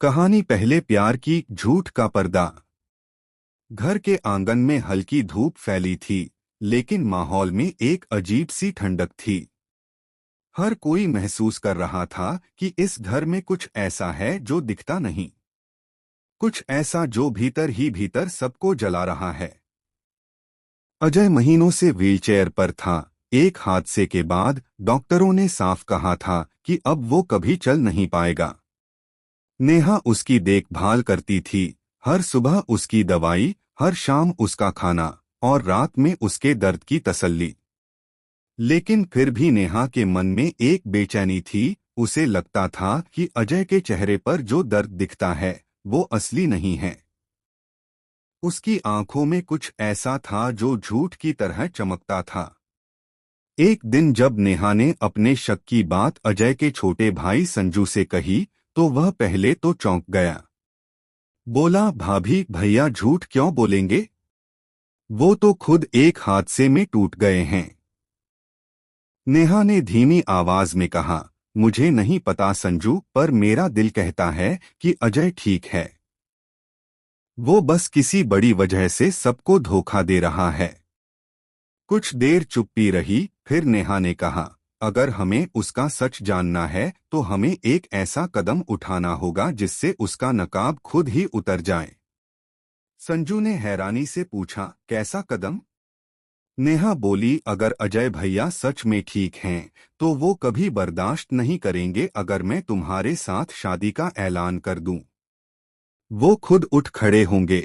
कहानी पहले प्यार की झूठ का पर्दा। घर के आंगन में हल्की धूप फैली थी, लेकिन माहौल में एक अजीब सी ठंडक थी। हर कोई महसूस कर रहा था कि इस घर में कुछ ऐसा है जो दिखता नहीं, कुछ ऐसा जो भीतर ही भीतर सबको जला रहा है। अजय महीनों से व्हीलचेयर पर था। एक हादसे के बाद डॉक्टरों ने साफ कहा था कि अब वो कभी चल नहीं पाएगा। नेहा उसकी देखभाल करती थी, हर सुबह उसकी दवाई, हर शाम उसका खाना और रात में उसके दर्द की तसल्ली। लेकिन फिर भी नेहा के मन में एक बेचैनी थी। उसे लगता था कि अजय के चेहरे पर जो दर्द दिखता है वो असली नहीं है। उसकी आंखों में कुछ ऐसा था जो झूठ की तरह चमकता था। एक दिन जब नेहा ने अपने शक की बात अजय के छोटे भाई संजू से कही, तो वह पहले तो चौंक गया। बोला, भाभी भैया झूठ क्यों बोलेंगे? वो तो खुद एक हादसे में टूट गए हैं। नेहा ने धीमी आवाज में कहा, मुझे नहीं पता संजू, पर मेरा दिल कहता है कि अजय ठीक है। वो बस किसी बड़ी वजह से सबको धोखा दे रहा है। कुछ देर चुप्पी रही, फिर नेहा ने कहा, अगर हमें उसका सच जानना है तो हमें एक ऐसा कदम उठाना होगा जिससे उसका नकाब खुद ही उतर जाए। संजू ने हैरानी से पूछा, कैसा कदम? नेहा बोली, अगर अजय भैया सच में ठीक हैं तो वो कभी बर्दाश्त नहीं करेंगे अगर मैं तुम्हारे साथ शादी का ऐलान कर दूं। वो खुद उठ खड़े होंगे।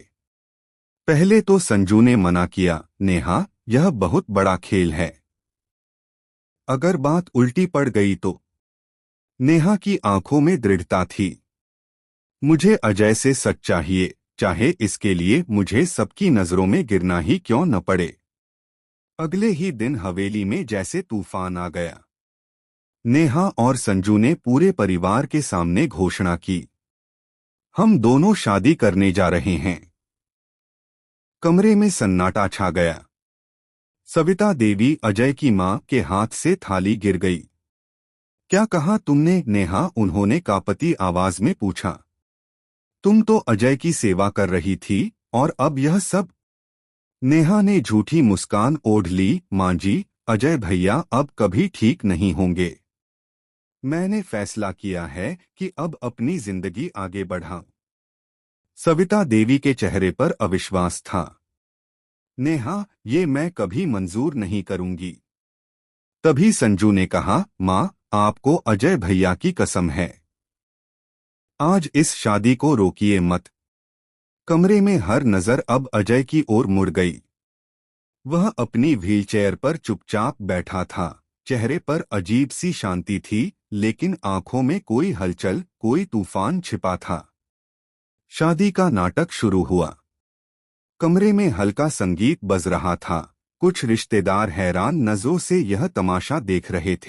पहले तो संजू ने मना किया, नेहा यह बहुत बड़ा खेल है, अगर बात उल्टी पड़ गई तो? नेहा की आंखों में दृढ़ता थी। मुझे अजय से सच चाहिए, चाहे इसके लिए मुझे सबकी नजरों में गिरना ही क्यों न पड़े। अगले ही दिन हवेली में जैसे तूफान आ गया। नेहा और संजू ने पूरे परिवार के सामने घोषणा की, हम दोनों शादी करने जा रहे हैं। कमरे में सन्नाटा छा गया। सविता देवी, अजय की मां, के हाथ से थाली गिर गई। क्या कहा तुमने? नेहा उन्होंने कांपती आवाज में पूछा। तुम तो अजय की सेवा कर रही थी और अब यह सब? नेहा ने झूठी मुस्कान ओढ़ ली, मां जी, अजय भैया अब कभी ठीक नहीं होंगे। मैंने फैसला किया है कि अब अपनी जिंदगी आगे बढ़ाऊं। सविता देवी के चेहरे पर अविश्वास था। नेहा, ये मैं कभी मंजूर नहीं करूंगी। तभी संजू ने कहा, मां, आपको अजय भैया की कसम है, आज इस शादी को रोकिए मत। कमरे में हर नजर अब अजय की ओर मुड़ गई। वह अपनी व्हीलचेयर पर चुपचाप बैठा था। चेहरे पर अजीब सी शांति थी, लेकिन आंखों में कोई हलचल, कोई तूफान छिपा था। शादी का नाटक शुरू हुआ। कमरे में हल्का संगीत बज रहा था। कुछ रिश्तेदार हैरान नजरों से यह तमाशा देख रहे थे।